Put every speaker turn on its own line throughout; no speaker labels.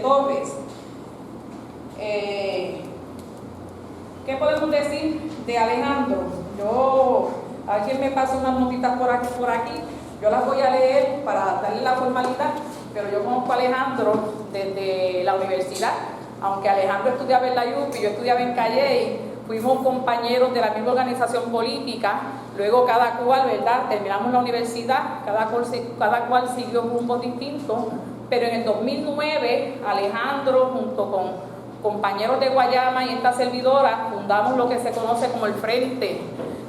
Torres. ¿Qué podemos decir de Alejandro? A ver quién me pasa unas notitas por aquí. Yo las voy a leer para darle la formalidad, pero yo conozco a Alejandro desde la universidad. Aunque Alejandro estudiaba en la UP y yo estudiaba en Calley, fuimos compañeros de la misma organización política. Luego cada cual, ¿verdad? Terminamos la universidad, cada cual siguió rumbos distintos, pero en el 2009 Alejandro junto con compañeros de Guayama y esta servidora fundamos lo que se conoce como el Frente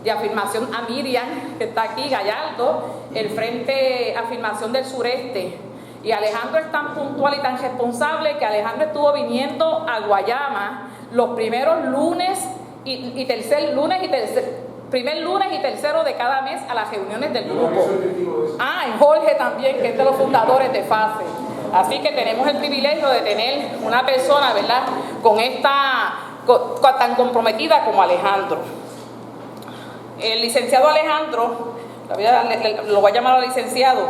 de Afirmación a Miriam, que está aquí, Gallardo, el Frente Afirmación del Sureste. Y Alejandro es tan puntual y tan responsable que Alejandro estuvo viniendo a Guayama los primeros lunes y tercer lunes primer lunes y tercero de cada mes a las reuniones del grupo. Y Jorge también, que es de los fundadores de FASE. Así que tenemos el privilegio de tener una persona, ¿verdad?, tan comprometida como Alejandro. El licenciado Alejandro, lo voy a llamar licenciado,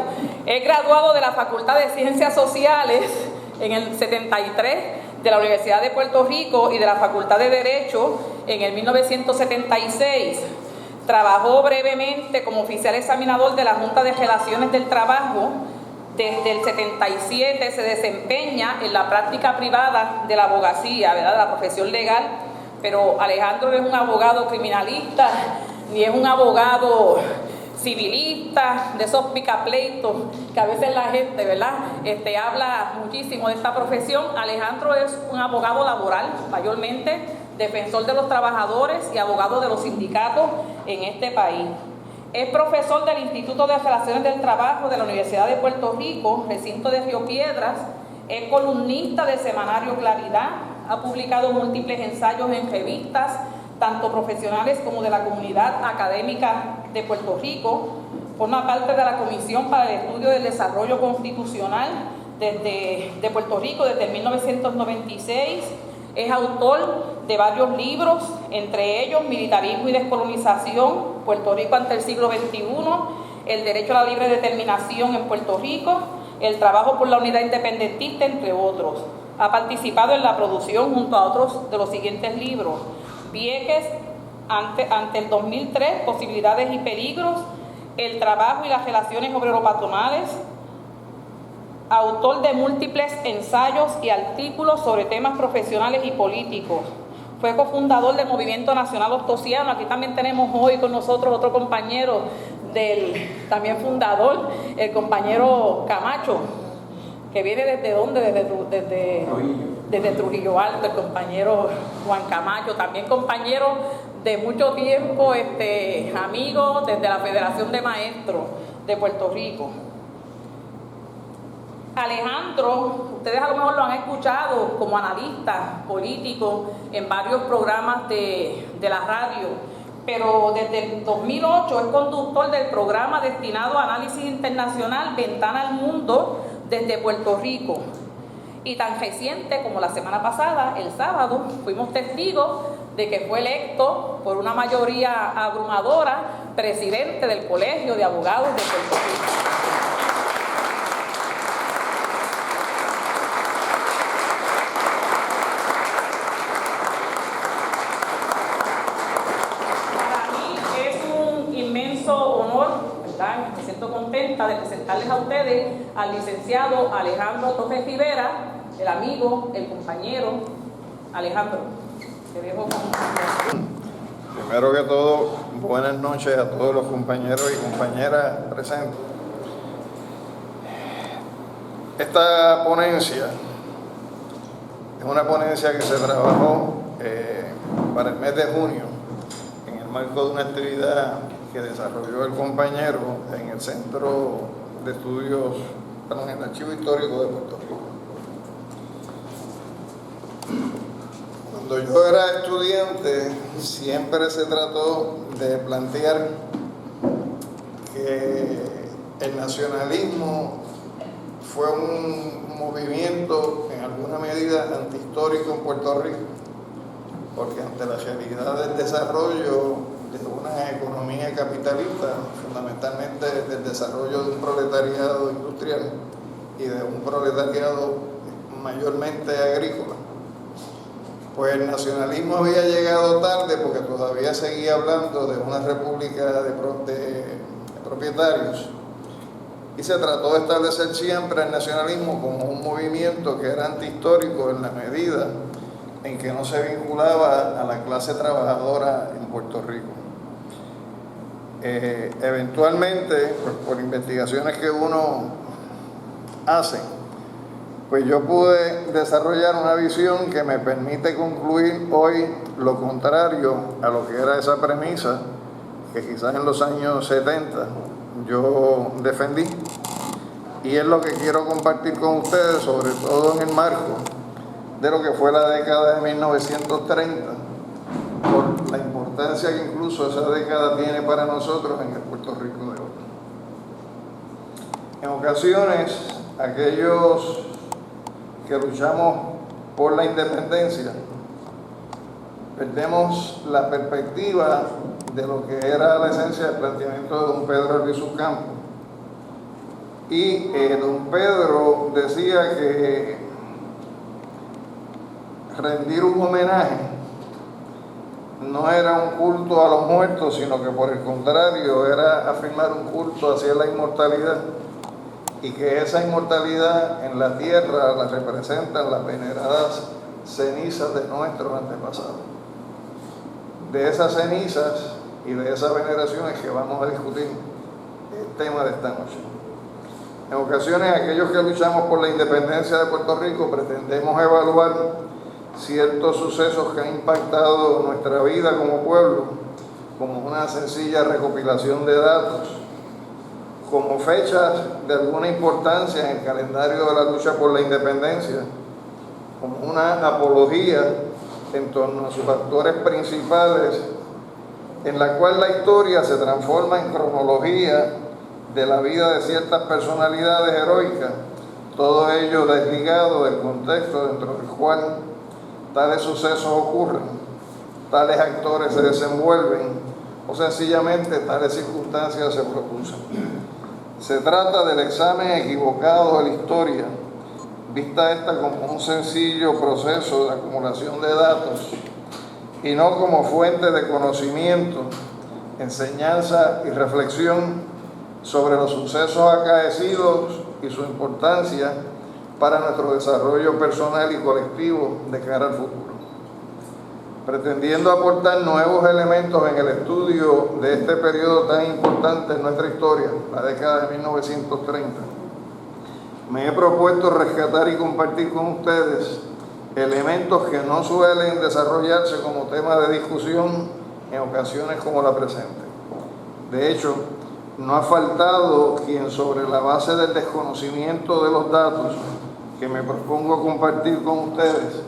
es graduado de la Facultad de Ciencias Sociales en el 73, de la Universidad de Puerto Rico y de la Facultad de Derecho en el 1976. Trabajó brevemente como oficial examinador de la Junta de Relaciones del Trabajo. Desde el 77 se desempeña en la práctica privada de la abogacía, ¿verdad?, de la profesión legal, pero Alejandro no es un abogado criminalista, ni es un abogado civilista, de esos picapleitos que a veces la gente, ¿verdad?, habla muchísimo de esta profesión. Alejandro es un abogado laboral, mayormente defensor de los trabajadores y abogado de los sindicatos en este país. Es profesor del Instituto de Relaciones del Trabajo de la Universidad de Puerto Rico, recinto de Río Piedras. Es columnista del semanario Claridad. Ha publicado múltiples ensayos en revistas, tanto profesionales como de la comunidad académica de Puerto Rico. Forma parte de la Comisión para el Estudio del Desarrollo Constitucional de Puerto Rico desde 1996. Es autor de varios libros, entre ellos Militarismo y Descolonización, Puerto Rico ante el siglo XXI, El derecho a la libre determinación en Puerto Rico, El trabajo por la unidad independentista, entre otros. Ha participado en la producción junto a otros de los siguientes libros: Vieques ante el 2003, Posibilidades y peligros, El trabajo y las relaciones obrero-patronales. Autor de múltiples ensayos y artículos sobre temas profesionales y políticos. Fue cofundador del Movimiento Nacional Ostosiano. Aquí también tenemos hoy con nosotros otro compañero también fundador, el compañero Camacho, que viene ¿desde dónde? Desde Trujillo Alto, el compañero Juan Camacho, también compañero de mucho tiempo, amigo desde la Federación de Maestros de Puerto Rico. Alejandro, ustedes a lo mejor lo han escuchado como analista político en varios programas de la radio, pero desde el 2008 es conductor del programa destinado a análisis internacional Ventana al Mundo desde Puerto Rico. Y tan reciente como la semana pasada, el sábado, fuimos testigos de que fue electo por una mayoría abrumadora presidente del Colegio de Abogados de Puerto Rico. Me siento contenta de presentarles a ustedes al licenciado Alejandro Torres Rivera, el amigo, el compañero. Alejandro, te dejo con...
Primero que todo, buenas noches a todos los compañeros y compañeras presentes. Esta ponencia es una ponencia que se trabajó para el mes de junio en el marco de una actividad que desarrolló el compañero en el Centro de Estudios, en el Archivo Histórico de Puerto Rico. Cuando yo era estudiante, siempre se trató de plantear que el nacionalismo fue un movimiento en alguna medida antihistórico en Puerto Rico, porque ante la realidad del desarrollo de una economía capitalista, fundamentalmente del desarrollo de un proletariado industrial y de un proletariado mayormente agrícola. Pues el nacionalismo había llegado tarde porque todavía seguía hablando de una república de propietarios, y se trató de establecer siempre el nacionalismo como un movimiento que era antihistórico en la medida en que no se vinculaba a la clase trabajadora en Puerto Rico. Eventualmente, pues, por investigaciones que uno hace, pues yo pude desarrollar una visión que me permite concluir hoy lo contrario a lo que era esa premisa que quizás en los años 70 yo defendí, y es lo que quiero compartir con ustedes, sobre todo en el marco de lo que fue la década de 1930, por la importancia que incluso esa década tiene para nosotros en el Puerto Rico de hoy. En ocasiones, aquellos que luchamos por la independencia perdemos la perspectiva de lo que era la esencia del planteamiento de don Pedro Albizu Campos. Y don Pedro decía que rendir un homenaje no era un culto a los muertos, sino que por el contrario era afirmar un culto hacia la inmortalidad, y que esa inmortalidad en la tierra la representan las veneradas cenizas de nuestros antepasados. De esas cenizas y de esas veneraciones que vamos a discutir el tema de esta noche. En ocasiones, aquellos que luchamos por la independencia de Puerto Rico pretendemos evaluar ciertos sucesos que han impactado nuestra vida como pueblo como una sencilla recopilación de datos, como fechas de alguna importancia en el calendario de la lucha por la independencia, como una apología en torno a sus actores principales, en la cual la historia se transforma en cronología de la vida de ciertas personalidades heroicas, todo ello desligado del contexto dentro del cual tales sucesos ocurren, tales actores se desenvuelven o sencillamente tales circunstancias se producen. Se trata del examen equivocado de la historia, vista esta como un sencillo proceso de acumulación de datos y no como fuente de conocimiento, enseñanza y reflexión sobre los sucesos acaecidos y su importancia para nuestro desarrollo personal y colectivo de cara al futuro. Pretendiendo aportar nuevos elementos en el estudio de este periodo tan importante en nuestra historia, la década de 1930, me he propuesto rescatar y compartir con ustedes elementos que no suelen desarrollarse como tema de discusión en ocasiones como la presente. De hecho, no ha faltado quien, sobre la base del desconocimiento de los datos que me propongo compartir con ustedes,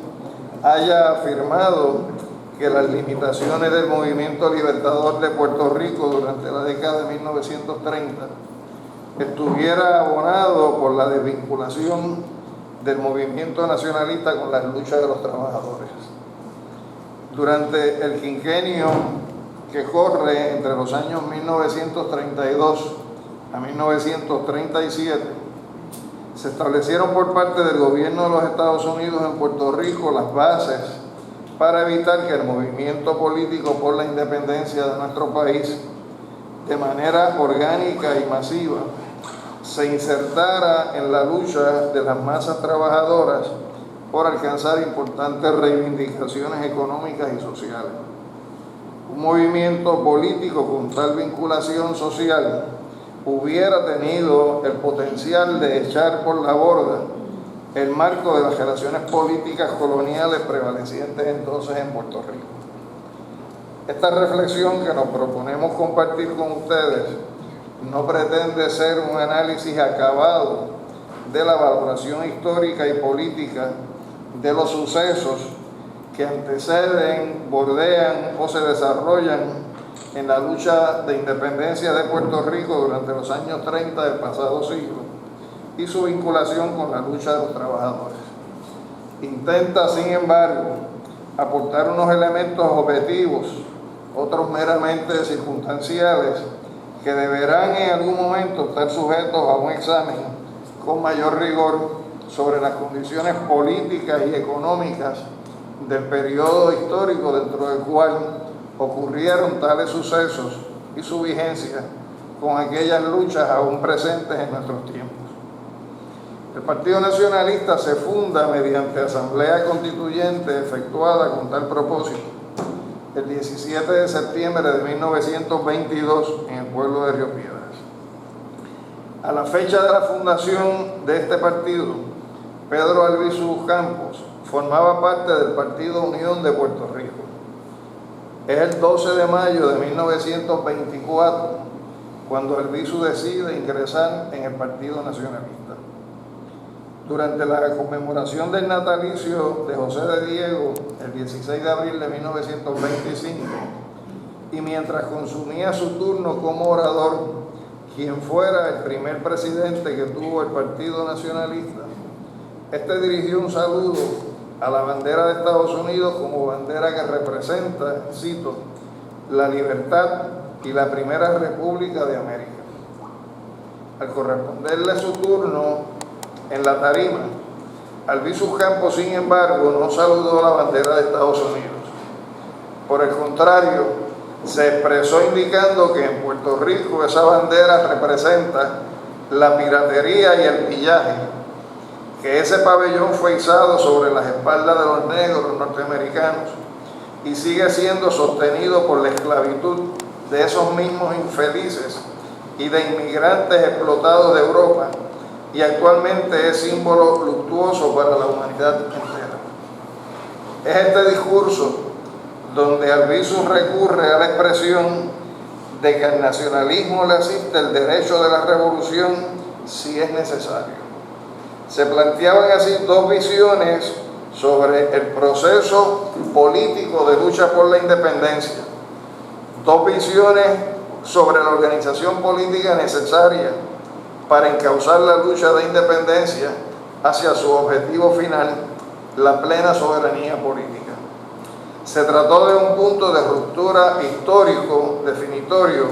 haya afirmado que las limitaciones del movimiento libertador de Puerto Rico durante la década de 1930 estuviera abonado por la desvinculación del movimiento nacionalista con las luchas de los trabajadores. Durante el quinquenio que corre entre los años 1932 a 1937, se establecieron por parte del gobierno de los Estados Unidos en Puerto Rico las bases para evitar que el movimiento político por la independencia de nuestro país, de manera orgánica y masiva, se insertara en la lucha de las masas trabajadoras por alcanzar importantes reivindicaciones económicas y sociales. Un movimiento político con tal vinculación social hubiera tenido el potencial de echar por la borda el marco de las relaciones políticas coloniales prevalecientes entonces en Puerto Rico. Esta reflexión que nos proponemos compartir con ustedes no pretende ser un análisis acabado de la valoración histórica y política de los sucesos que anteceden, bordean o se desarrollan en la lucha de independencia de Puerto Rico durante los años 30 del pasado siglo y su vinculación con la lucha de los trabajadores. Intenta, sin embargo, aportar unos elementos objetivos, otros meramente circunstanciales, que deberán en algún momento estar sujetos a un examen con mayor rigor sobre las condiciones políticas y económicas del periodo histórico dentro del cual ocurrieron tales sucesos y su vigencia con aquellas luchas aún presentes en nuestros tiempos. El Partido Nacionalista se funda mediante asamblea constituyente efectuada con tal propósito el 17 de septiembre de 1922 en el pueblo de Río Piedras. A la fecha de la fundación de este partido, Pedro Albizu Campos formaba parte del Partido Unión de Puerto Rico. Es el 12 de mayo de 1924 cuando Albizu decide ingresar en el Partido Nacionalista. Durante la conmemoración del natalicio de José de Diego, el 16 de abril de 1925, y mientras consumía su turno como orador, quien fuera el primer presidente que tuvo el Partido Nacionalista, este dirigió un saludo a la bandera de Estados Unidos como bandera que representa, cito, la libertad y la primera república de América. Al corresponderle su turno en la tarima, Albizu Campos, sin embargo, no saludó la bandera de Estados Unidos. Por el contrario, se expresó indicando que en Puerto Rico esa bandera representa la piratería y el pillaje, que ese pabellón fue izado sobre las espaldas de los negros norteamericanos y sigue siendo sostenido por la esclavitud de esos mismos infelices y de inmigrantes explotados de Europa, y actualmente es símbolo luctuoso para la humanidad entera. Es este discurso donde Albizu recurre a la expresión de que al nacionalismo le asiste el derecho de la revolución si es necesario. Se planteaban así dos visiones sobre el proceso político de lucha por la independencia, dos visiones sobre la organización política necesaria para encauzar la lucha de independencia hacia su objetivo final, la plena soberanía política. Se trató de un punto de ruptura histórico definitorio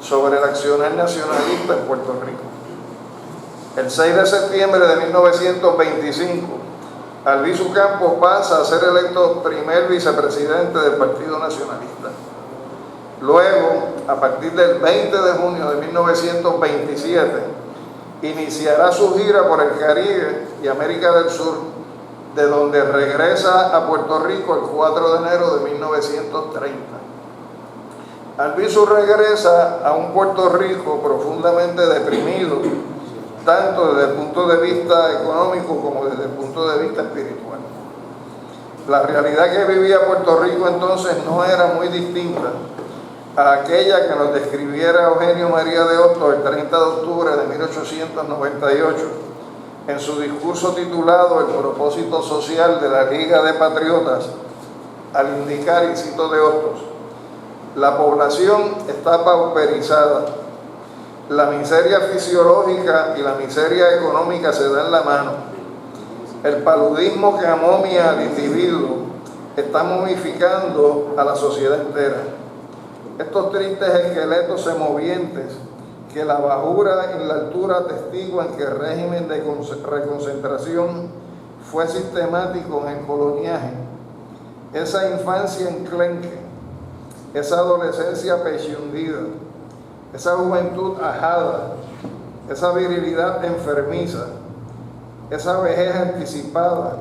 sobre el accionar nacionalista en Puerto Rico. El 6 de septiembre de 1925, Albizu Campos pasa a ser electo primer vicepresidente del Partido Nacionalista. Luego, a partir del 20 de junio de 1927, iniciará su gira por el Caribe y América del Sur, de donde regresa a Puerto Rico el 4 de enero de 1930. Albizu regresa a un Puerto Rico profundamente deprimido, tanto desde el punto de vista económico como desde el punto de vista espiritual. La realidad que vivía Puerto Rico entonces no era muy distinta a aquella que nos describiera Eugenio María de Hostos el 30 de octubre de 1898 en su discurso titulado El propósito social de la Liga de Patriotas, al indicar, y cito de Hostos, la población está pauperizada, la miseria fisiológica y la miseria económica se dan la mano, el paludismo que amomia al individuo está momificando a la sociedad entera. Estos tristes esqueletos semovientes que la bajura en la altura atestiguan que el régimen de reconcentración fue sistemático en el coloniaje, esa infancia enclenque, esa adolescencia pechundida, esa juventud ajada, esa virilidad enfermiza, esa vejez anticipada,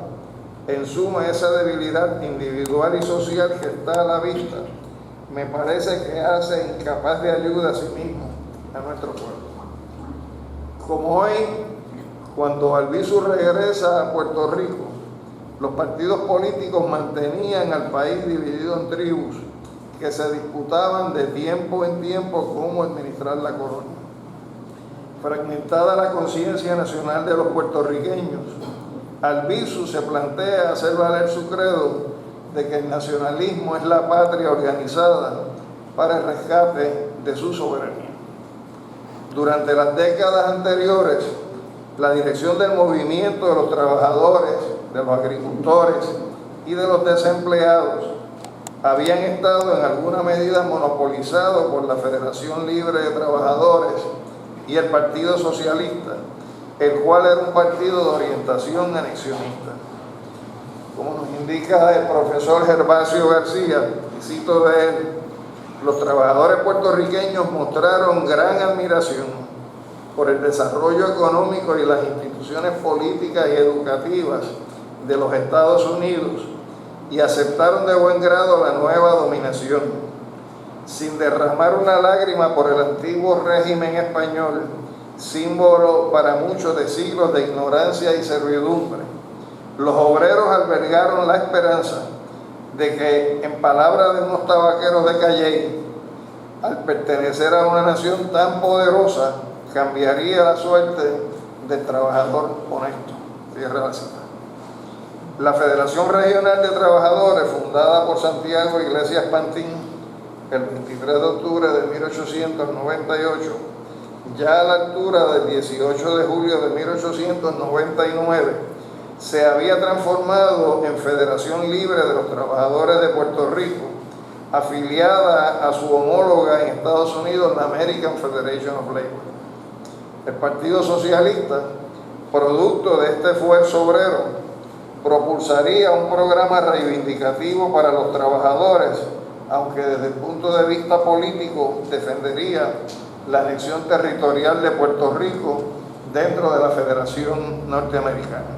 en suma esa debilidad individual y social que está a la vista, me parece que hace incapaz de ayuda a sí mismo a nuestro pueblo. Como hoy, cuando Albizu regresa a Puerto Rico, los partidos políticos mantenían al país dividido en tribus que se disputaban de tiempo en tiempo cómo administrar la colonia. Fragmentada la conciencia nacional de los puertorriqueños, Albizu se plantea hacer valer su credo de que el nacionalismo es la patria organizada para el rescate de su soberanía. Durante las décadas anteriores, la dirección del movimiento de los trabajadores, de los agricultores y de los desempleados habían estado en alguna medida monopolizados por la Federación Libre de Trabajadores y el Partido Socialista, el cual era un partido de orientación anexionista. Como nos indica el profesor Gervasio García, y cito de él, los trabajadores puertorriqueños mostraron gran admiración por el desarrollo económico y las instituciones políticas y educativas de los Estados Unidos y aceptaron de buen grado la nueva dominación, sin derramar una lágrima por el antiguo régimen español, símbolo para muchos de siglos de ignorancia y servidumbre. Los obreros albergaron la esperanza de que, en palabras de unos tabaqueros de Calley, al pertenecer a una nación tan poderosa, cambiaría la suerte del trabajador honesto. Cierra la cita. La Federación Regional de Trabajadores, fundada por Santiago Iglesias Pantín el 23 de octubre de 1898, ya a la altura del 18 de julio de 1899, se había transformado en Federación Libre de los Trabajadores de Puerto Rico, afiliada a su homóloga en Estados Unidos, la American Federation of Labor. El Partido Socialista, producto de este esfuerzo obrero, propulsaría un programa reivindicativo para los trabajadores, aunque desde el punto de vista político defendería la anexión territorial de Puerto Rico dentro de la Federación Norteamericana.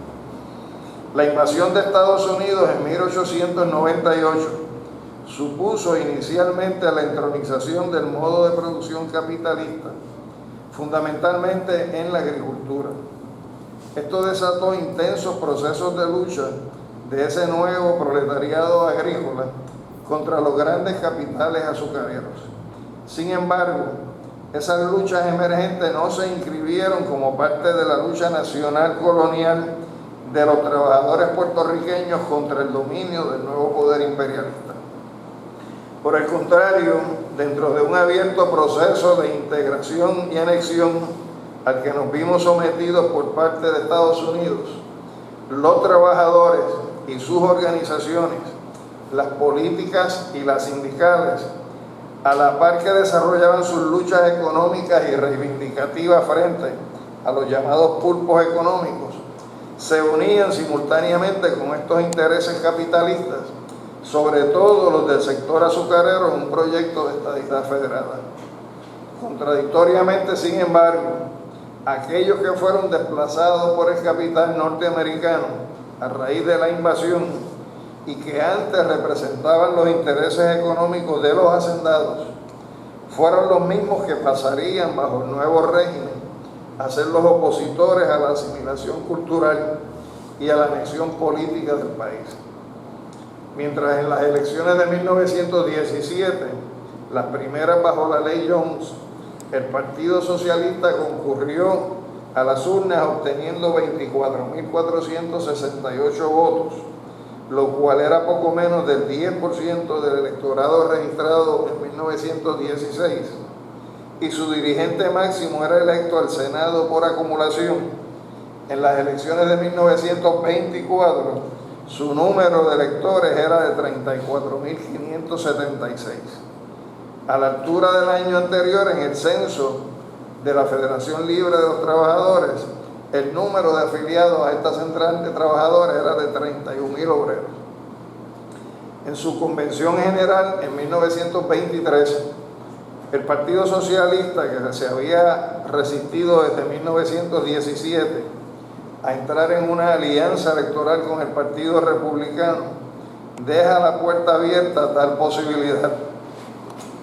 La invasión de Estados Unidos en 1898 supuso inicialmente la entronización del modo de producción capitalista, fundamentalmente en la agricultura. Esto desató intensos procesos de lucha de ese nuevo proletariado agrícola contra los grandes capitales azucareros. Sin embargo, esas luchas emergentes no se inscribieron como parte de la lucha nacional colonial de los trabajadores puertorriqueños contra el dominio del nuevo poder imperialista. Por el contrario, dentro de un abierto proceso de integración y anexión al que nos vimos sometidos por parte de Estados Unidos, los trabajadores y sus organizaciones, las políticas y las sindicales, a la par que desarrollaban sus luchas económicas y reivindicativas frente a los llamados pulpos económicos, se unían simultáneamente con estos intereses capitalistas, sobre todo los del sector azucarero, en un proyecto de estadidad federada. Contradictoriamente, sin embargo, aquellos que fueron desplazados por el capital norteamericano a raíz de la invasión y que antes representaban los intereses económicos de los hacendados, fueron los mismos que pasarían bajo el nuevo régimen a ser los opositores a la asimilación cultural y a la anexión política del país. Mientras en las elecciones de 1917, las primeras bajo la ley Jones, el Partido Socialista concurrió a las urnas obteniendo 24.468 votos, lo cual era poco menos del 10% del electorado registrado en 1916, y su dirigente máximo era electo al Senado por acumulación. En las elecciones de 1924, su número de electores era de 34.576. A la altura del año anterior, en el censo de la Federación Libre de los Trabajadores, el número de afiliados a esta central de trabajadores era de 31.000 obreros. En su convención general, en 1923, el Partido Socialista, que se había resistido desde 1917 a entrar en una alianza electoral con el Partido Republicano, deja la puerta abierta a tal posibilidad.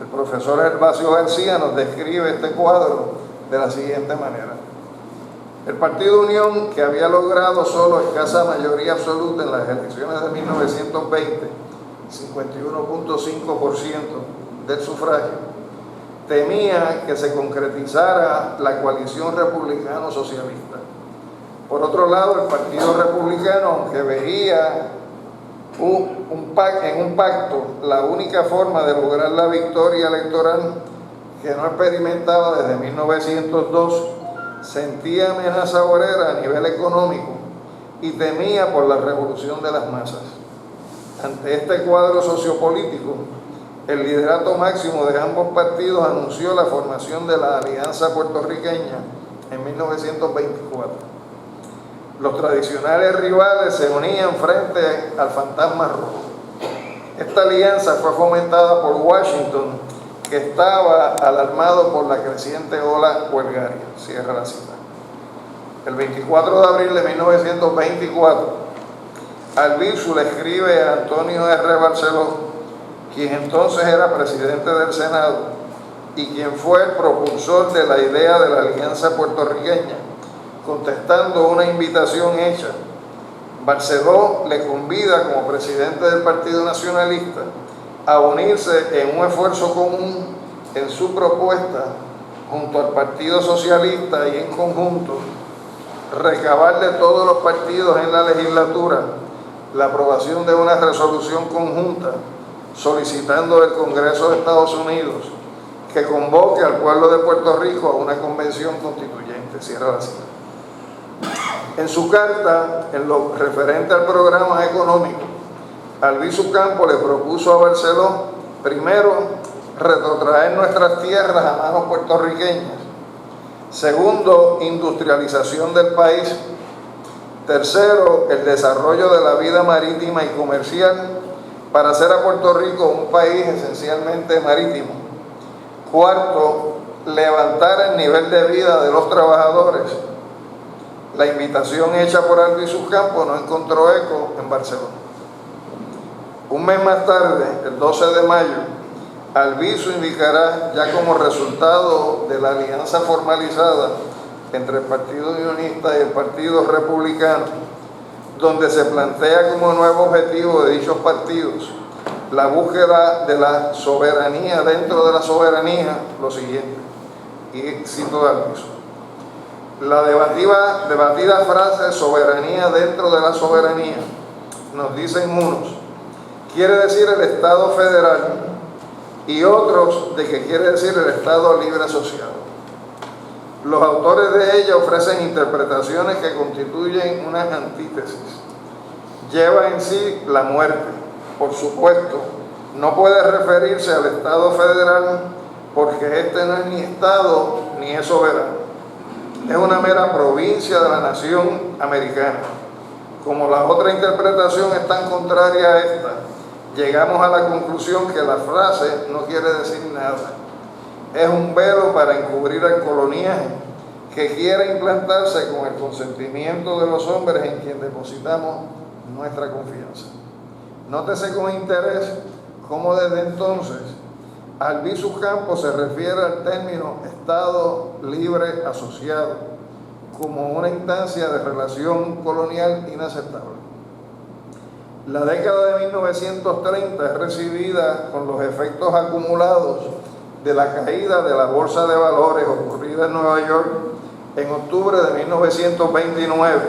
El profesor Gervasio García nos describe este cuadro de la siguiente manera. El Partido Unión, que había logrado solo escasa mayoría absoluta en las elecciones de 1920, 51.5% del sufragio, temía que se concretizara la coalición republicano-socialista. Por otro lado, el Partido Republicano, aunque veía en un pacto la única forma de lograr la victoria electoral que no experimentaba desde 1902, sentía amenaza obrera a nivel económico y temía por la revolución de las masas. Ante este cuadro sociopolítico, el liderato máximo de ambos partidos anunció la formación de la Alianza Puertorriqueña en 1924. Los tradicionales rivales se unían frente al fantasma rojo. Esta alianza fue fomentada por Washington, que estaba alarmado por la creciente ola huelgaria. Cierra la cita. El 24 de abril de 1924, Albizu le escribe a Antonio R. Barceló, quien entonces era presidente del Senado y quien fue el propulsor de la idea de la alianza puertorriqueña, contestando una invitación hecha. Barceló le convida como presidente del Partido Nacionalista a unirse en un esfuerzo común en su propuesta junto al Partido Socialista y en conjunto recabar de todos los partidos en la legislatura la aprobación de una resolución conjunta solicitando del Congreso de Estados Unidos que convoque al pueblo de Puerto Rico a una convención constituyente. Cierra la cita. En su carta, en lo referente al programa económico, Albizu Campos le propuso a Barceló, primero, retrotraer nuestras tierras a manos puertorriqueñas; segundo, industrialización del país; tercero, el desarrollo de la vida marítima y comercial para hacer a Puerto Rico un país esencialmente marítimo; cuarto, levantar el nivel de vida de los trabajadores. La invitación hecha por Albizu Campos no encontró eco en Barcelona. Un mes más tarde, el 12 de mayo, Albizu indicará, ya como resultado de la alianza formalizada entre el Partido Unionista y el Partido Republicano, donde se plantea como nuevo objetivo de dichos partidos la búsqueda de la soberanía dentro de la soberanía, lo siguiente, y cito de Albizu: la debatida frase soberanía dentro de la soberanía, nos dicen unos, quiere decir el Estado federal, y otros de que quiere decir el Estado libre asociado. Los autores de ella ofrecen interpretaciones que constituyen una antítesis. Lleva en sí la muerte. Por supuesto, no puede referirse al Estado federal porque este no es ni Estado ni es soberano. Es una mera provincia de la nación americana. Como la otra interpretación es tan contraria a esta, llegamos a la conclusión que la frase no quiere decir nada. Es un velo para encubrir el coloniaje que quiere implantarse con el consentimiento de los hombres en quien depositamos nuestra confianza. Nótese con interés cómo desde entonces Albizu Campos se refiere al término Estado libre asociado como una instancia de relación colonial inaceptable. La década de 1930 es recibida con los efectos acumulados de la caída de la Bolsa de Valores ocurrida en Nueva York en octubre de 1929,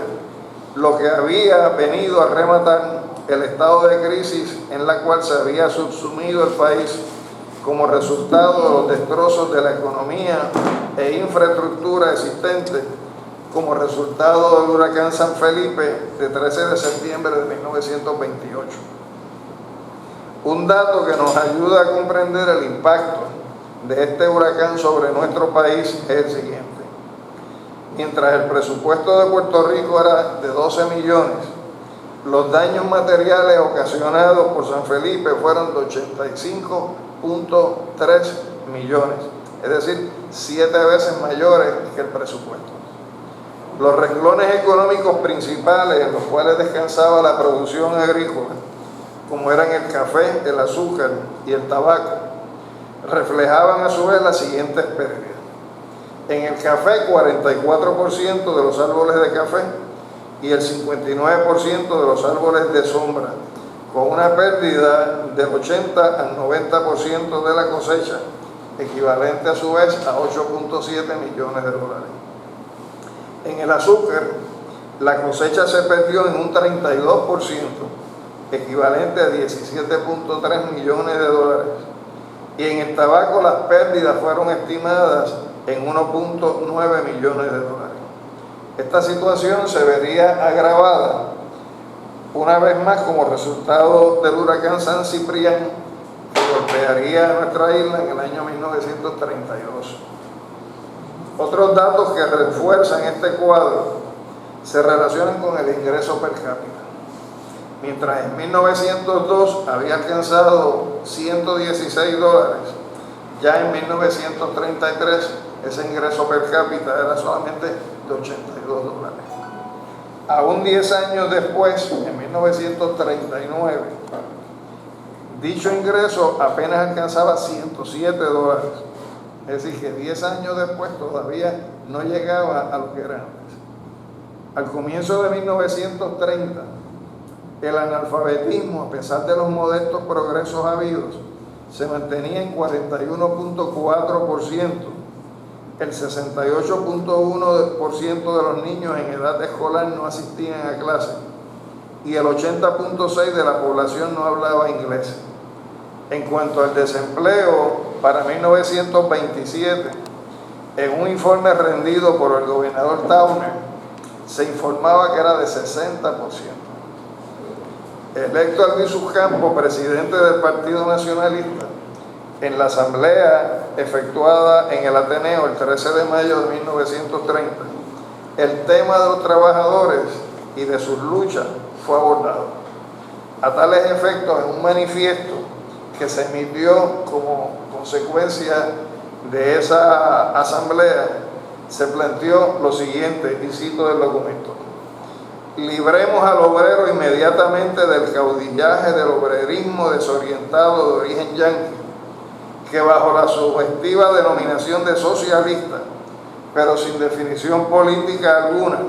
lo que había venido a rematar el estado de crisis en la cual se había subsumido el país como resultado de los destrozos de la economía e infraestructura existente como resultado del huracán San Felipe de 13 de septiembre de 1928. Un dato que nos ayuda a comprender el impacto de este huracán sobre nuestro país es el siguiente. Mientras el presupuesto de Puerto Rico era de 12 millones, los daños materiales ocasionados por San Felipe fueron de 85.3 millones, es decir, 7 veces mayores que el presupuesto. Los renglones económicos principales en los cuales descansaba la producción agrícola, como eran el café, el azúcar y el tabaco, reflejaban a su vez las siguientes pérdidas. En el café, 44% de los árboles de café y el 59% de los árboles de sombra, con una pérdida del 80 al 90% de la cosecha, equivalente a su vez a 8.7 millones de dólares. En el azúcar, la cosecha se perdió en un 32%, equivalente a 17.3 millones de dólares. Y en el tabaco las pérdidas fueron estimadas en 1.9 millones de dólares. Esta situación se vería agravada una vez más como resultado del huracán San Ciprián, que golpearía a nuestra isla en el año 1932. Otros datos que refuerzan este cuadro se relacionan con el ingreso per cápita. Mientras en 1902 había alcanzado $116, ya en 1933 ese ingreso per cápita era solamente de $82. Aún 10 años después, en 1939, dicho ingreso apenas alcanzaba $107. Es decir, que 10 años después todavía no llegaba a lo que era antes. Al comienzo de 1930, el analfabetismo, a pesar de los modestos progresos habidos, se mantenía en 41.4%. El 68.1% de los niños en edad escolar no asistían a clase y el 80.6% de la población no hablaba inglés. En cuanto al desempleo, para 1927, en un informe rendido por el gobernador Towner, se informaba que era de 60%. Electo Albizu Campos, presidente del Partido Nacionalista, en la asamblea efectuada en el Ateneo el 13 de mayo de 1930, el tema de los trabajadores y de sus luchas fue abordado. A tales efectos, en un manifiesto que se emitió como consecuencia de esa asamblea, se planteó lo siguiente, y cito del documento: libremos al obrero inmediatamente del caudillaje del obrerismo desorientado de origen yanqui, que bajo la sugestiva denominación de socialista, pero sin definición política alguna,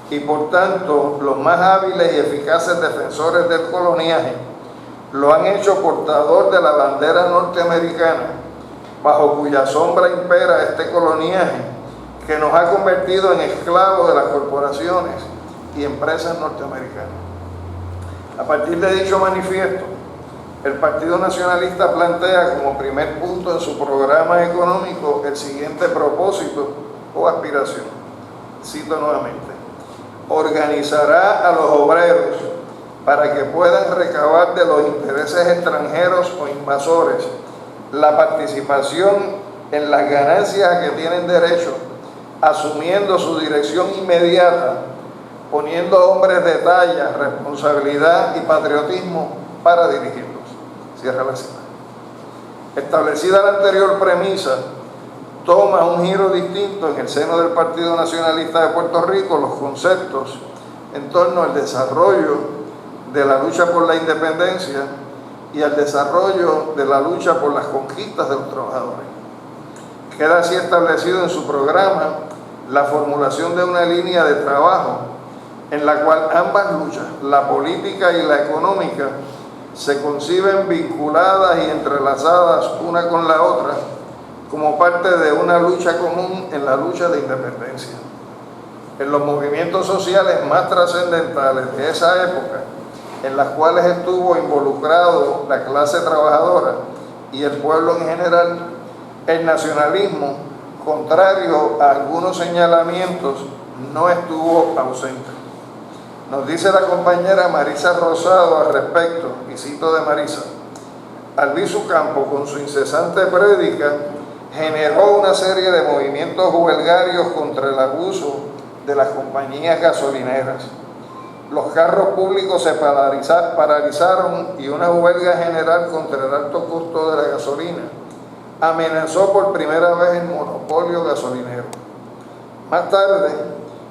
y por tanto los más hábiles y eficaces defensores del coloniaje, lo han hecho portador de la bandera norteamericana, bajo cuya sombra impera este coloniaje, que nos ha convertido en esclavos de las corporaciones y empresas norteamericanas. A partir de dicho manifiesto, el Partido Nacionalista plantea como primer punto en su programa económico el siguiente propósito o aspiración. Cito nuevamente: organizará a los obreros para que puedan recabar de los intereses extranjeros o invasores la participación en las ganancias a que tienen derecho, asumiendo su dirección inmediata, poniendo hombres de talla, responsabilidad y patriotismo para dirigirlos. Cierra la cita. Establecida la anterior premisa, toma un giro distinto en el seno del Partido Nacionalista de Puerto Rico los conceptos en torno al desarrollo de la lucha por la independencia y al desarrollo de la lucha por las conquistas de los trabajadores. Queda así establecido en su programa la formulación de una línea de trabajo en la cual ambas luchas, la política y la económica, se conciben vinculadas y entrelazadas una con la otra como parte de una lucha común en la lucha de independencia. En los movimientos sociales más trascendentales de esa época, en las cuales estuvo involucrado la clase trabajadora y el pueblo en general, el nacionalismo, contrario a algunos señalamientos, no estuvo ausente. Nos dice la compañera Marisa Rosado al respecto, y cito de Marisa: Albizu Campos, con su incesante prédica, generó una serie de movimientos huelgarios contra el abuso de las compañías gasolineras. Los carros públicos se paralizaron y una huelga general contra el alto costo de la gasolina amenazó por primera vez el monopolio gasolinero. Más tarde,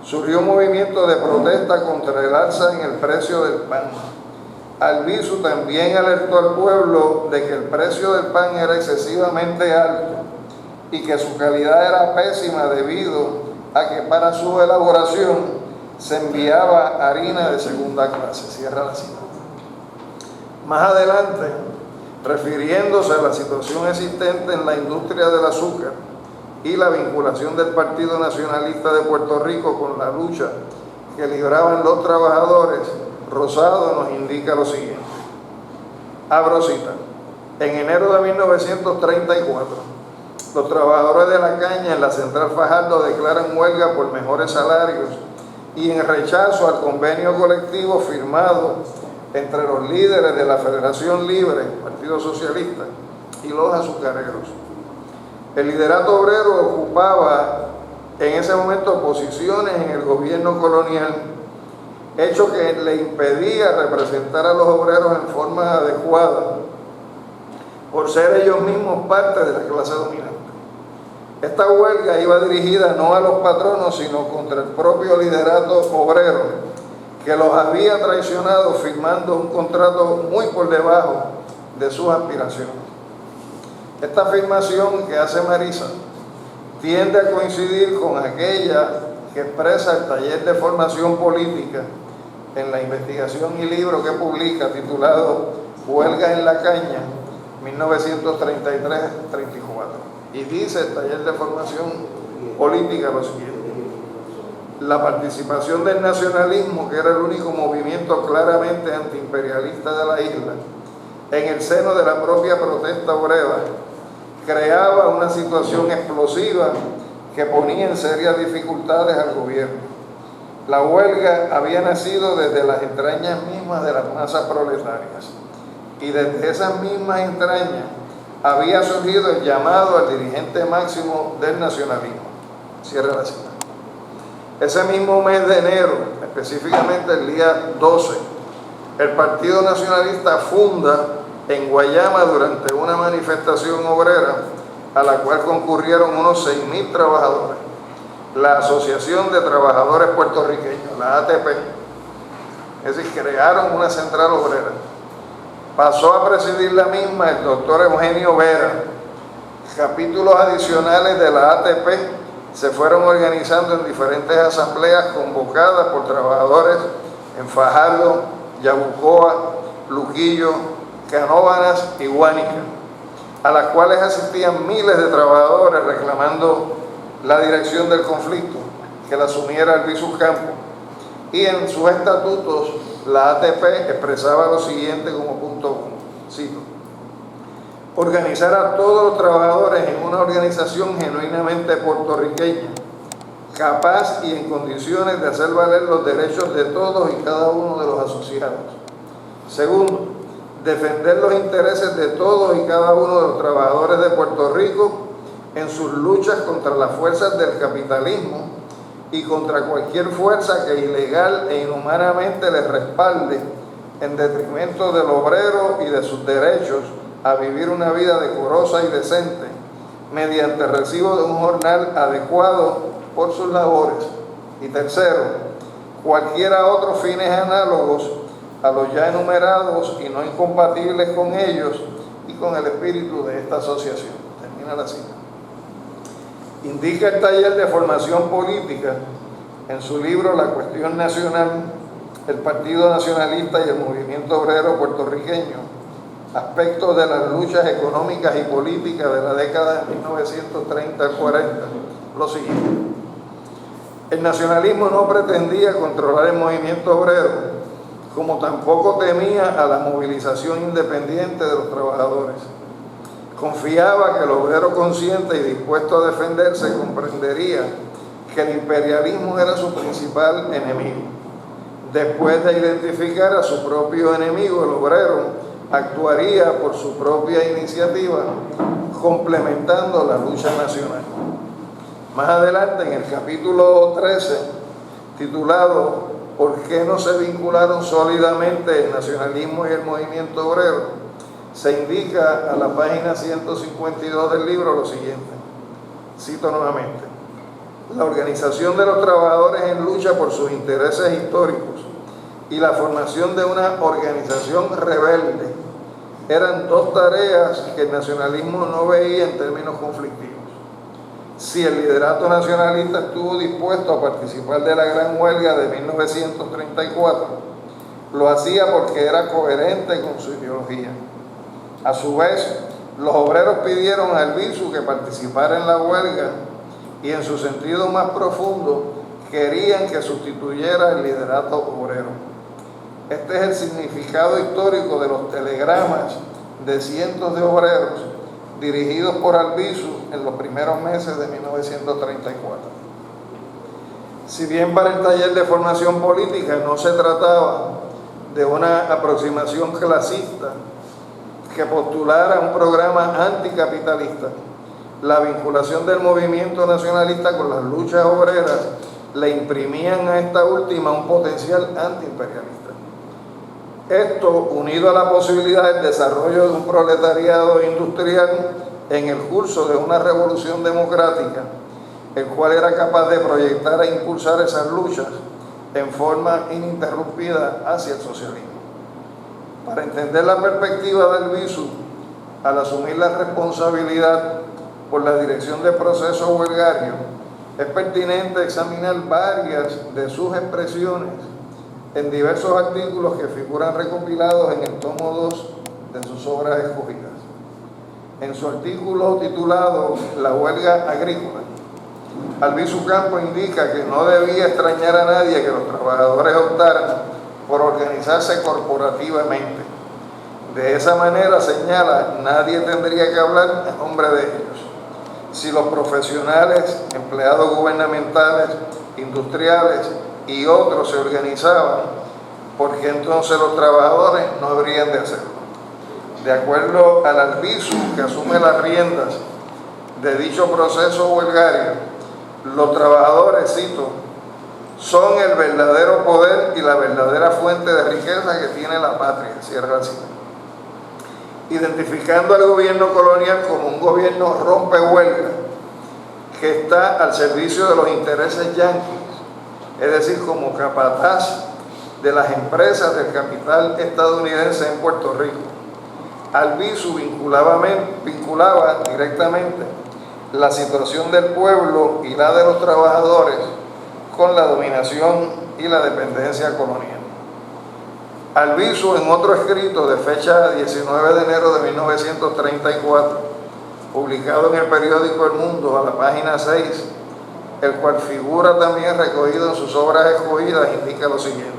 surgió un movimiento de protesta contra el alza en el precio del pan. Albizu también alertó al pueblo de que el precio del pan era excesivamente alto y que su calidad era pésima debido a que para su elaboración se enviaba harina de segunda clase. Cierra la cita. Más adelante, refiriéndose a la situación existente en la industria del azúcar y la vinculación del Partido Nacionalista de Puerto Rico con la lucha que libraban los trabajadores, Rosado nos indica lo siguiente. Abro cita: en enero de 1934, los trabajadores de la caña en la Central Fajardo declaran huelga por mejores salarios y en rechazo al convenio colectivo firmado entre los líderes de la Federación Libre, Partido Socialista, y los azucareros. El liderato obrero ocupaba en ese momento posiciones en el gobierno colonial, hecho que le impedía representar a los obreros en forma adecuada por ser ellos mismos parte de la clase dominante. Esta huelga iba dirigida no a los patronos, sino contra el propio liderato obrero, que los había traicionado firmando un contrato muy por debajo de sus aspiraciones. Esta afirmación que hace Marisa tiende a coincidir con aquella que expresa el taller de formación política en la investigación y libro que publica titulado Huelga en la Caña, 1933-34. Y dice el taller de formación política lo siguiente: la participación del nacionalismo, que era el único movimiento claramente antiimperialista de la isla, en el seno de la propia protesta obrera, creaba una situación explosiva que ponía en serias dificultades al gobierno. La huelga había nacido desde las entrañas mismas de las masas proletarias, y desde esas mismas entrañas había surgido el llamado al dirigente máximo del nacionalismo. Cierra la cita. Ese mismo mes de enero, específicamente el día 12, el Partido Nacionalista funda en Guayama durante una manifestación obrera a la cual concurrieron unos 6.000 trabajadores, la Asociación de Trabajadores Puertorriqueños, la ATP, es decir, crearon una central obrera. Pasó a presidir la misma el doctor Eugenio Vera. Capítulos adicionales de la ATP se fueron organizando en diferentes asambleas convocadas por trabajadores en Fajardo, Yabucoa, Luquillo, Canóvanas y Guánica, a las cuales asistían miles de trabajadores reclamando la dirección del conflicto, que la asumiera Albizu Campos. Y en sus estatutos la ATP expresaba lo siguiente como punto 1, cito: organizar a todos los trabajadores en una organización genuinamente puertorriqueña, capaz y en condiciones de hacer valer los derechos de todos y cada uno de los asociados. Segundo, defender los intereses de todos y cada uno de los trabajadores de Puerto Rico en sus luchas contra las fuerzas del capitalismo y contra cualquier fuerza que ilegal e inhumanamente les respalde en detrimento del obrero y de sus derechos a vivir una vida decorosa y decente mediante el recibo de un jornal adecuado por sus labores. Y tercero, cualquiera otros fines análogos a los ya enumerados y no incompatibles con ellos y con el espíritu de esta asociación. Termina la cita. Indica el taller de formación política en su libro La Cuestión Nacional, el Partido Nacionalista y el Movimiento Obrero Puertorriqueño, aspectos de las luchas económicas y políticas de la década de 1930 al 40, lo siguiente: el nacionalismo no pretendía controlar el movimiento obrero, como tampoco temía a la movilización independiente de los trabajadores. Confiaba que el obrero consciente y dispuesto a defenderse comprendería que el imperialismo era su principal enemigo. Después de identificar a su propio enemigo, el obrero actuaría por su propia iniciativa, complementando la lucha nacional. Más adelante, en el capítulo 13, titulado ¿Por qué no se vincularon sólidamente el nacionalismo y el movimiento obrero?, se indica a la página 152 del libro lo siguiente, cito nuevamente: la organización de los trabajadores en lucha por sus intereses históricos y la formación de una organización rebelde eran dos tareas que el nacionalismo no veía en términos conflictivos. Si el liderato nacionalista estuvo dispuesto a participar de la gran huelga de 1934, lo hacía porque era coherente con su ideología. A su vez, los obreros pidieron a Albizu que participara en la huelga y en su sentido más profundo querían que sustituyera el liderato obrero. Este es el significado histórico de los telegramas de cientos de obreros dirigidos por Albizu en los primeros meses de 1934. Si bien para el taller de formación política no se trataba de una aproximación clasista que postulara un programa anticapitalista, la vinculación del movimiento nacionalista con las luchas obreras le imprimían a esta última un potencial antiimperialista. Esto, unido a la posibilidad del desarrollo de un proletariado industrial en el curso de una revolución democrática, el cual era capaz de proyectar e impulsar esas luchas en forma ininterrumpida hacia el socialismo. Para entender la perspectiva del Albizu, al asumir la responsabilidad por la dirección del proceso huelgario, es pertinente examinar varias de sus expresiones en diversos artículos que figuran recopilados en el tomo 2 de sus obras escogidas. En su artículo titulado La huelga agrícola, Albizu Campos indica que no debía extrañar a nadie que los trabajadores optaran por organizarse corporativamente. De esa manera, señala, nadie tendría que hablar en nombre de ellos. Si los profesionales, empleados gubernamentales, industriales y otros se organizaban, porque entonces los trabajadores no habrían de hacerlo. De acuerdo al Albizu, que asume las riendas de dicho proceso huelgario, los trabajadores, cito, son el verdadero poder y la verdadera fuente de riqueza que tiene la patria, cierra la cita. Identificando al gobierno colonial como un gobierno rompehuelga que está al servicio de los intereses yanquis, es decir, como capataz de las empresas del capital estadounidense en Puerto Rico. Albizu vinculaba directamente la situación del pueblo y la de los trabajadores con la dominación y la dependencia colonial. Albizu, en otro escrito de fecha 19 de enero de 1934, publicado en el periódico El Mundo, a la página 6, el cual figura también recogido en sus obras escogidas, indica lo siguiente,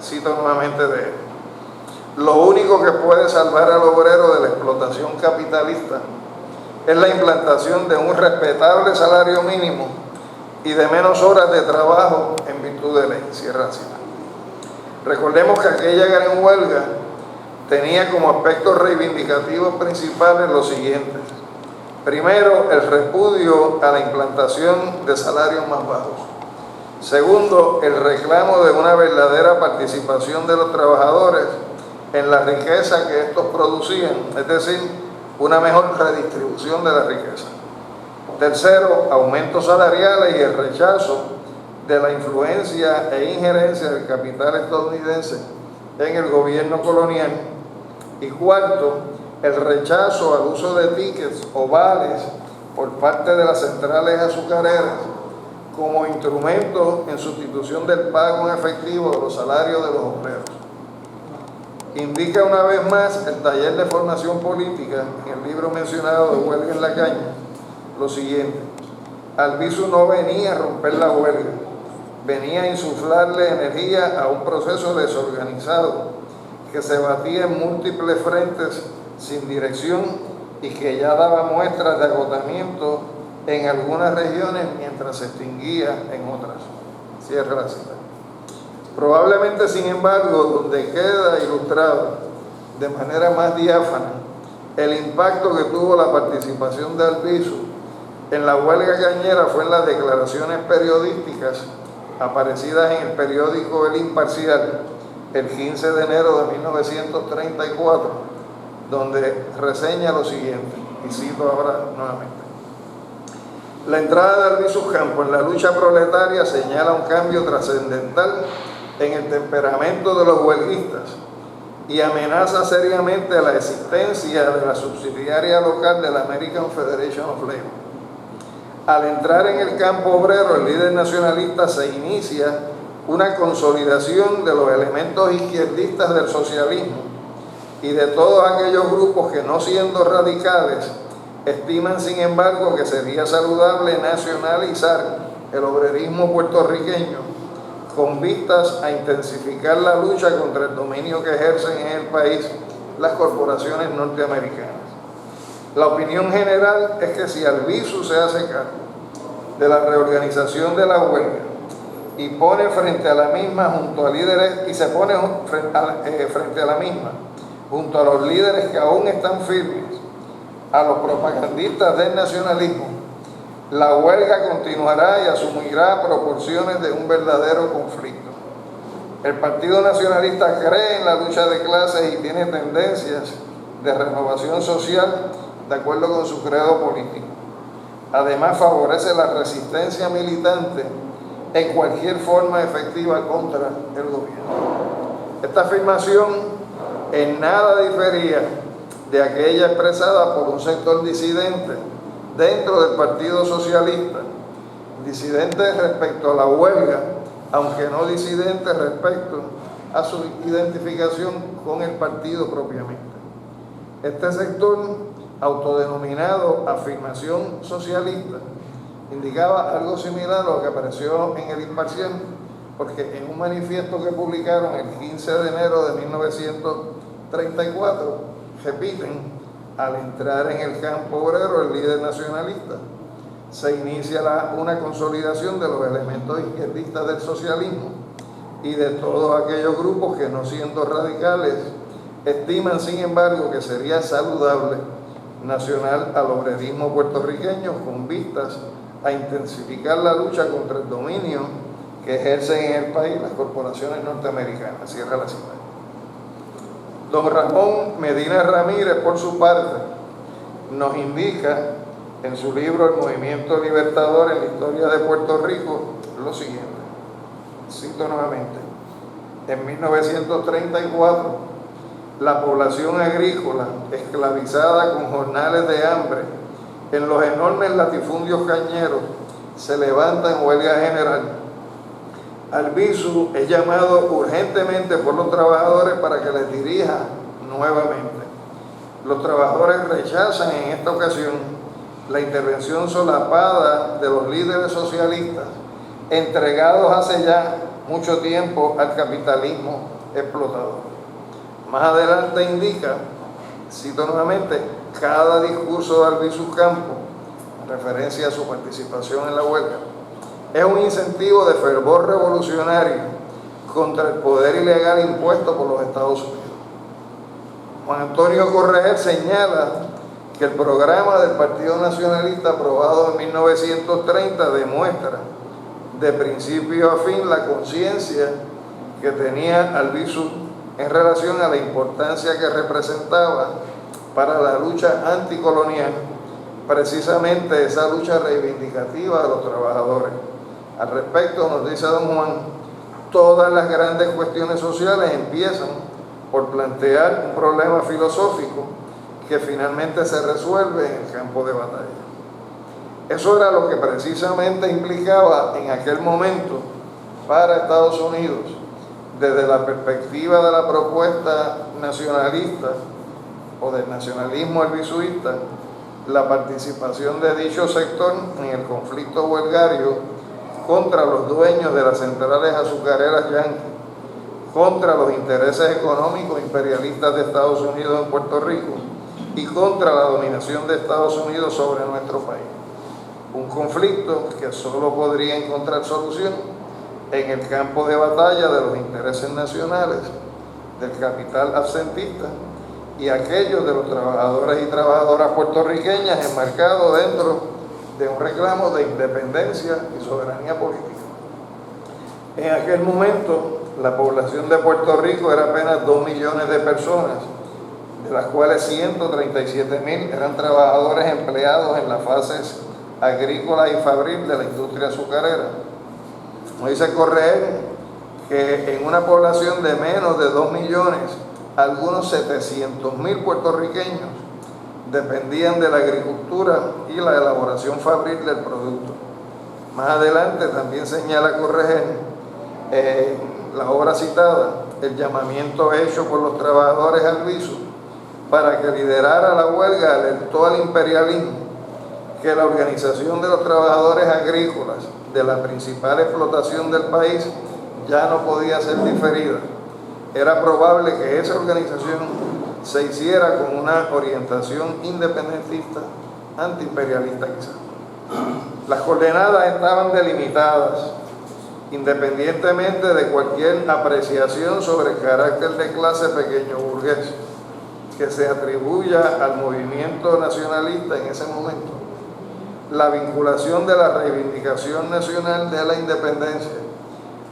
cito nuevamente de él: lo único que puede salvar al obrero de la explotación capitalista es la implantación de un respetable salario mínimo y de menos horas de trabajo en virtud de ley, cierra cita. Recordemos que aquella gran huelga tenía como aspectos reivindicativos principales los siguientes. Primero, el repudio a la implantación de salarios más bajos. Segundo, el reclamo de una verdadera participación de los trabajadores en la riqueza que estos producían, es decir, una mejor redistribución de la riqueza. Tercero, aumentos salariales y el rechazo de la influencia e injerencia del capital estadounidense en el gobierno colonial. Y cuarto, el rechazo al uso de tickets o vales por parte de las centrales azucareras como instrumento en sustitución del pago en efectivo de los salarios de los obreros. Indica una vez más el taller de formación política en el libro mencionado de Huelga en la Caña lo siguiente: Albizu no venía a romper la huelga, venía a insuflarle energía a un proceso desorganizado que se batía en múltiples frentes sin dirección y que ya daba muestras de agotamiento en algunas regiones mientras se extinguía en otras. Cierra la cita. Probablemente, sin embargo, donde queda ilustrado de manera más diáfana el impacto que tuvo la participación de Albizu en la huelga cañera fue en las declaraciones periodísticas aparecidas en el periódico El Imparcial el 15 de enero de 1934, donde reseña lo siguiente, y cito ahora nuevamente: la entrada de Albizu Campos en la lucha proletaria señala un cambio trascendental en el temperamento de los huelguistas y amenaza seriamente la existencia de la subsidiaria local de la American Federation of Labor. Al entrar en el campo obrero, el líder nacionalista se inicia una consolidación de los elementos izquierdistas del socialismo y de todos aquellos grupos que, no siendo radicales, estiman sin embargo que sería saludable nacionalizar el obrerismo puertorriqueño con vistas a intensificar la lucha contra el dominio que ejercen en el país las corporaciones norteamericanas. La opinión general es que si Albizu se hace cargo de la reorganización de la huelga y pone frente a la misma junto a líderes, y se pone frente a la misma junto a los líderes que aún están firmes, a los propagandistas del nacionalismo, la huelga continuará y asumirá proporciones de un verdadero conflicto. El Partido Nacionalista cree en la lucha de clases y tiene tendencias de renovación social de acuerdo con su credo político. Además, favorece la resistencia militante en cualquier forma efectiva contra el gobierno. Esta afirmación en nada difería de aquella expresada por un sector disidente dentro del Partido Socialista, disidente respecto a la huelga, aunque no disidente respecto a su identificación con el partido propiamente. Este sector, autodenominado Afirmación Socialista, indicaba algo similar a lo que apareció en el Imparcial, porque en un manifiesto que publicaron el 15 de enero de 1934, repiten: al entrar en el campo obrero el líder nacionalista, se inicia una consolidación de los elementos izquierdistas del socialismo y de todos aquellos grupos que, no siendo radicales, estiman sin embargo que sería saludable nacional al obrerismo puertorriqueño con vistas a intensificar la lucha contra el dominio que ejercen en el país las corporaciones norteamericanas. Cierra la cita. Don Ramón Medina Ramírez, por su parte, nos indica en su libro El Movimiento Libertador en la Historia de Puerto Rico lo siguiente. Cito nuevamente: en 1934, la población agrícola, esclavizada con jornales de hambre en los enormes latifundios cañeros, se levanta en huelga general. Albizu es llamado urgentemente por los trabajadores para que les dirija nuevamente. Los trabajadores rechazan en esta ocasión la intervención solapada de los líderes socialistas, entregados hace ya mucho tiempo al capitalismo explotador. Más adelante indica, cito nuevamente, cada discurso de Albizu Campos, en referencia a su participación en la huelga, es un incentivo de fervor revolucionario contra el poder ilegal impuesto por los Estados Unidos. Juan Antonio Correger señala que el programa del Partido Nacionalista aprobado en 1930 demuestra de principio a fin la conciencia que tenía Albizu en relación a la importancia que representaba para la lucha anticolonial, precisamente esa lucha reivindicativa de los trabajadores. Al respecto, nos dice don Juan, todas las grandes cuestiones sociales empiezan por plantear un problema filosófico que finalmente se resuelve en el campo de batalla. Eso era lo que precisamente implicaba en aquel momento para Estados Unidos, desde la perspectiva de la propuesta nacionalista o del nacionalismo albizuista, la participación de dicho sector en el conflicto huelgario contra los dueños de las centrales azucareras yanquis, contra los intereses económicos imperialistas de Estados Unidos en Puerto Rico y contra la dominación de Estados Unidos sobre nuestro país. Un conflicto que solo podría encontrar solución en el campo de batalla de los intereses nacionales, del capital absentista y aquellos de los trabajadores y trabajadoras puertorriqueñas enmarcados dentro de un reclamo de independencia y soberanía política. En aquel momento, la población de Puerto Rico era apenas 2 millones de personas, de las cuales 137,000 eran trabajadores empleados en las fases agrícola y fabril de la industria azucarera. Nos dice Correger que en una población de menos de 2 millones, algunos 700,000 puertorriqueños dependían de la agricultura y la elaboración fabril del producto. Más adelante también señala Correger la obra citada, el llamamiento hecho por los trabajadores Albizu para que liderara la huelga alertó al imperialismo que la organización de los trabajadores agrícolas de la principal explotación del país ya no podía ser diferida. Era probable que esa organización se hiciera con una orientación independentista, antiimperialista quizás. Las coordenadas estaban delimitadas, independientemente de cualquier apreciación sobre el carácter de clase pequeño burgués. que se atribuya al movimiento nacionalista en ese momento la vinculación de la reivindicación nacional de la independencia,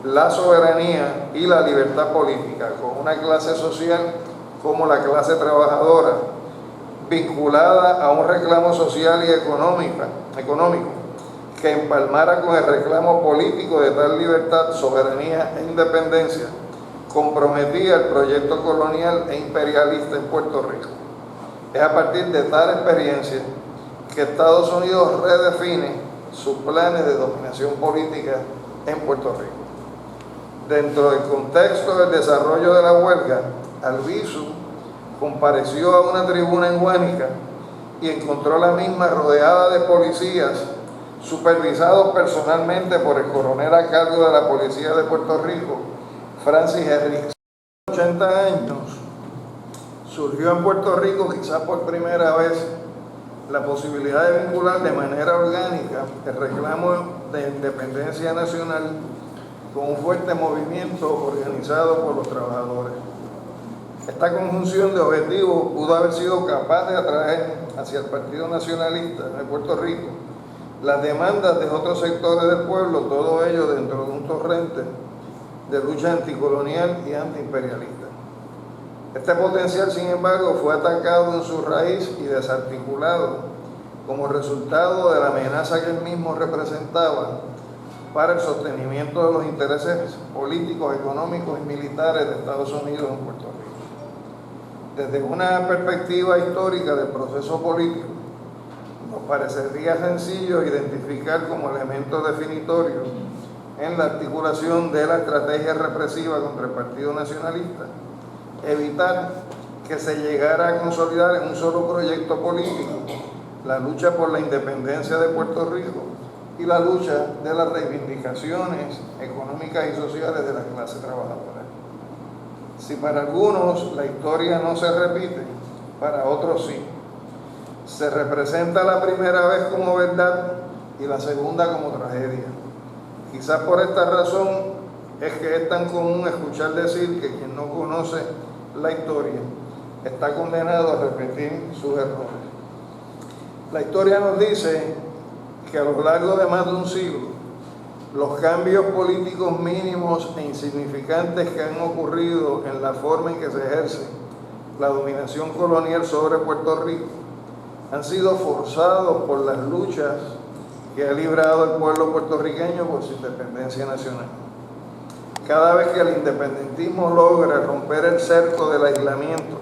la soberanía y la libertad política con una clase social como la clase trabajadora, vinculada a un reclamo social y económico que empalmara con el reclamo político de tal libertad, soberanía e independencia, comprometía el proyecto colonial e imperialista en Puerto Rico. Es a partir de tal experiencia que Estados Unidos redefine sus planes de dominación política en Puerto Rico. Dentro del contexto del desarrollo de la huelga, Albizu compareció a una tribuna en Guánica y encontró la misma rodeada de policías, supervisados personalmente por el coronel a cargo de la Policía de Puerto Rico, Francis Henry. 80 años, surgió en Puerto Rico, quizás por primera vez, la posibilidad de vincular de manera orgánica el reclamo de independencia nacional con un fuerte movimiento organizado por los trabajadores. Esta conjunción de objetivos pudo haber sido capaz de atraer hacia el Partido Nacionalista de Puerto Rico las demandas de otros sectores del pueblo, todo ello dentro de un torrente de lucha anticolonial y antiimperialista. Este potencial, sin embargo, fue atacado en su raíz y desarticulado como resultado de la amenaza que él mismo representaba para el sostenimiento de los intereses políticos, económicos y militares de Estados Unidos en Puerto Rico. Desde una perspectiva histórica del proceso político, nos parecería sencillo identificar como elemento definitorio en la articulación de la estrategia represiva contra el Partido Nacionalista, evitar que se llegara a consolidar en un solo proyecto político la lucha por la independencia de Puerto Rico y la lucha de las reivindicaciones económicas y sociales de la clase trabajadora. Si para algunos la historia no se repite, para otros sí. Se representa la primera vez como verdad y la segunda como tragedia. Quizás por esta razón es que es tan común escuchar decir que quien no conoce la historia está condenado a repetir sus errores. La historia nos dice que a lo largo de más de un siglo, los cambios políticos mínimos e insignificantes que han ocurrido en la forma en que se ejerce la dominación colonial sobre Puerto Rico han sido forzados por las luchas que ha librado el pueblo puertorriqueño por su independencia nacional. Cada vez que el independentismo logra romper el cerco del aislamiento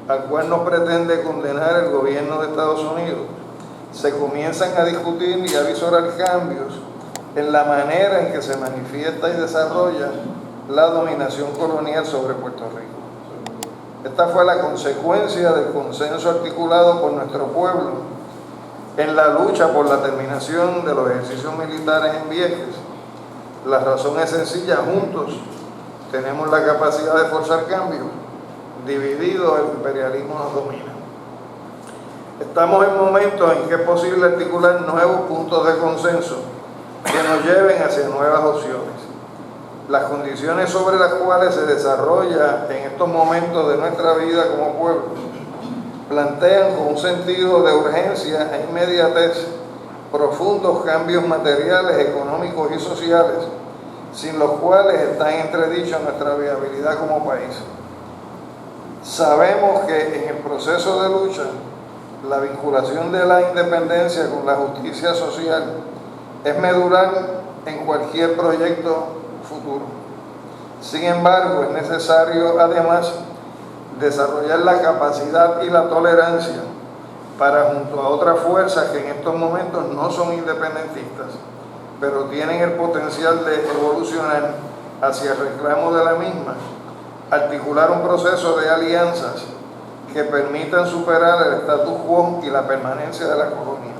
al cual nos pretende condenar el gobierno de Estados Unidos, se comienzan a discutir y a visorar cambios en la manera en que se manifiesta y desarrolla la dominación colonial sobre Puerto Rico. Esta fue la consecuencia del consenso articulado por nuestro pueblo en la lucha por la terminación de los ejercicios militares en Vieques. La razón es sencilla: juntos tenemos la capacidad de forzar cambios, divididos el imperialismo nos domina. Estamos en momentos en que es posible articular nuevos puntos de consenso que nos lleven hacia nuevas opciones. Las condiciones sobre las cuales se desarrolla en estos momentos de nuestra vida como pueblo plantean con un sentido de urgencia e inmediatez profundos cambios materiales, económicos y sociales, sin los cuales está en entredicho nuestra viabilidad como país. Sabemos que en el proceso de lucha, la vinculación de la independencia con la justicia social es medular en cualquier proyecto futuro. Sin embargo, es necesario además desarrollar la capacidad y la tolerancia para, junto a otras fuerzas que en estos momentos no son independentistas, pero tienen el potencial de evolucionar hacia el reclamo de la misma, articular un proceso de alianzas que permitan superar el status quo y la permanencia de la colonia.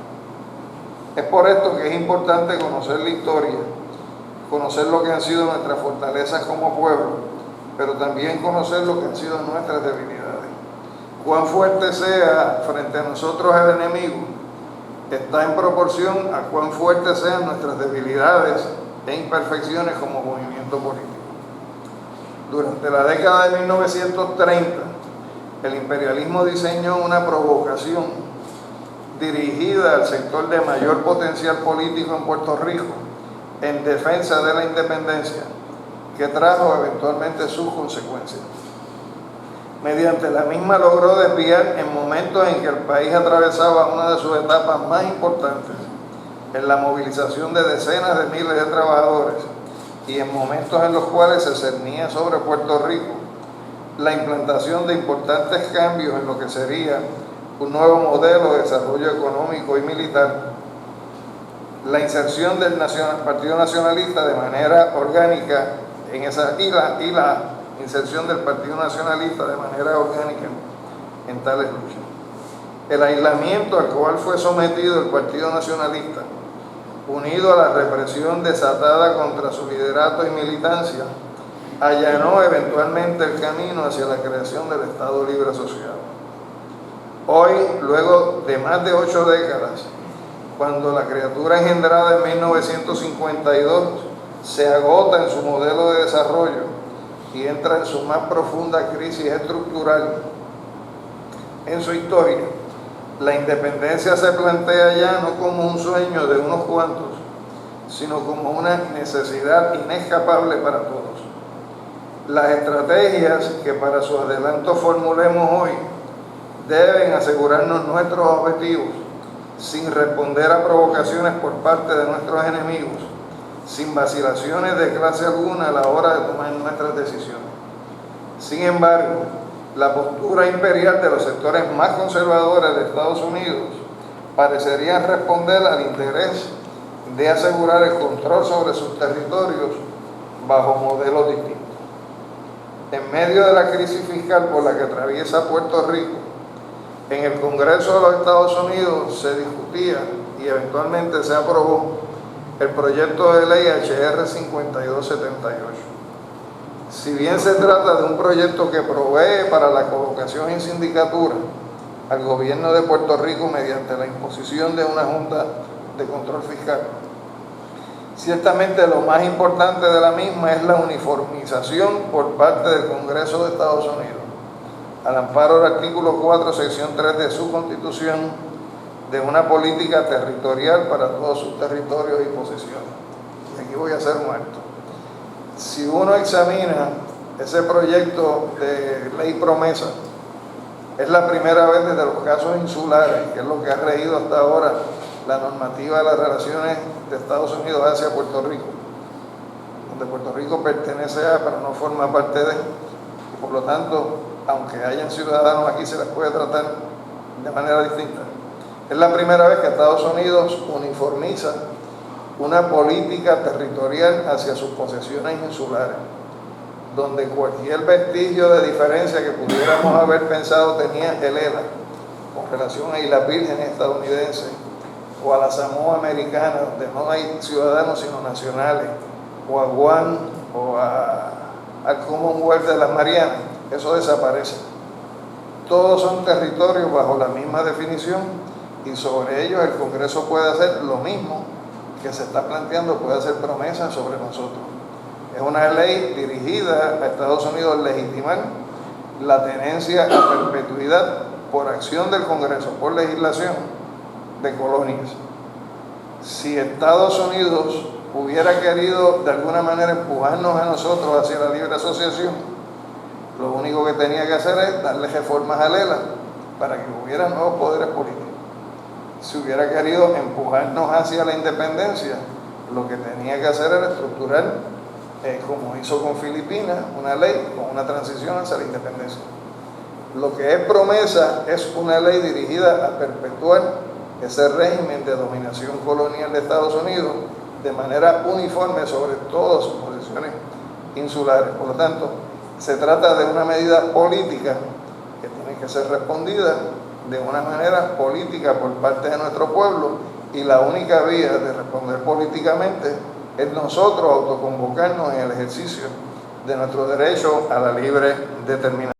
Es por esto que es importante conocer la historia, conocer lo que han sido nuestras fortalezas como pueblo, pero también conocer lo que han sido nuestras debilidades. Cuán fuerte sea frente a nosotros el enemigo está en proporción a cuán fuertes sean nuestras debilidades e imperfecciones como movimiento político. Durante la década de 1930, el imperialismo diseñó una provocación dirigida al sector de mayor potencial político en Puerto Rico en defensa de la independencia, que trajo eventualmente sus consecuencias. Mediante la misma logró desviar en momentos en que el país atravesaba una de sus etapas más importantes, en la movilización de decenas de miles de trabajadores y en momentos en los cuales se cernía sobre Puerto Rico la implantación de importantes cambios en lo que sería un nuevo modelo de desarrollo económico y militar, la inserción del Partido Nacionalista de manera orgánica en esa y la inserción del Partido Nacionalista de manera orgánica en tales luchas. El aislamiento al cual fue sometido el Partido Nacionalista, unido a la represión desatada contra su liderato y militancia, allanó eventualmente el camino hacia la creación del Estado Libre Asociado. Hoy, luego de más de 8 décadas, cuando la criatura engendrada en 1952 se agota en su modelo de desarrollo y entra en su más profunda crisis estructural en su historia, la independencia se plantea ya no como un sueño de unos cuantos, sino como una necesidad inescapable para todos. Las estrategias que para su adelanto formulemos hoy deben asegurarnos nuestros objetivos sin responder a provocaciones por parte de nuestros enemigos, sin vacilaciones de clase alguna a la hora de tomar nuestras decisiones. Sin embargo, la postura imperial de los sectores más conservadores de Estados Unidos parecería responder al interés de asegurar el control sobre sus territorios bajo modelos distintos. En medio de la crisis fiscal por la que atraviesa Puerto Rico, en el Congreso de los Estados Unidos se discutía y eventualmente se aprobó el proyecto de ley HR 5278. Si bien se trata de un proyecto que provee para la colocación en sindicatura al gobierno de Puerto Rico mediante la imposición de una Junta de Control Fiscal, ciertamente lo más importante de la misma es la uniformización por parte del Congreso de Estados Unidos, al amparo del artículo 4, sección 3 de su Constitución, de una política territorial para todos sus territorios y posesiones. Y aquí voy a hacer un alto. Si uno examina ese proyecto de ley promesa, es la primera vez desde los casos insulares, que es lo que ha regido hasta ahora la normativa de las relaciones de Estados Unidos hacia Puerto Rico, donde Puerto Rico pertenece a, pero no forma parte de, y por lo tanto, aunque hayan ciudadanos aquí, se les puede tratar de manera distinta. Es la primera vez que Estados Unidos uniformiza una política territorial hacia sus posesiones insulares, donde cualquier vestigio de diferencia que pudiéramos haber pensado tenía el ELA con relación a Islas Vírgenes estadounidenses o a la Samoa americana, donde no hay ciudadanos sino nacionales, o a Guam o al Commonwealth de las Marianas, eso desaparece. Todos son territorios bajo la misma definición y sobre ellos el Congreso puede hacer lo mismo que se está planteando, puede hacer promesas sobre nosotros. Es una ley dirigida a Estados Unidos legitimar la tenencia a perpetuidad por acción del Congreso, por legislación de colonias. Si Estados Unidos hubiera querido de alguna manera empujarnos a nosotros hacia la libre asociación, lo único que tenía que hacer es darle reformas a ELA para que hubiera nuevos poderes políticos. Si hubiera querido empujarnos hacia la independencia, lo que tenía que hacer era estructurar, como hizo con Filipinas, una ley con una transición hacia la independencia. Lo que es promesa es una ley dirigida a perpetuar ese régimen de dominación colonial de Estados Unidos de manera uniforme sobre todas sus posesiones insulares. Por lo tanto, se trata de una medida política que tiene que ser respondida de una manera política por parte de nuestro pueblo, y la única vía de responder políticamente es nosotros autoconvocarnos en el ejercicio de nuestro derecho a la libre determinación.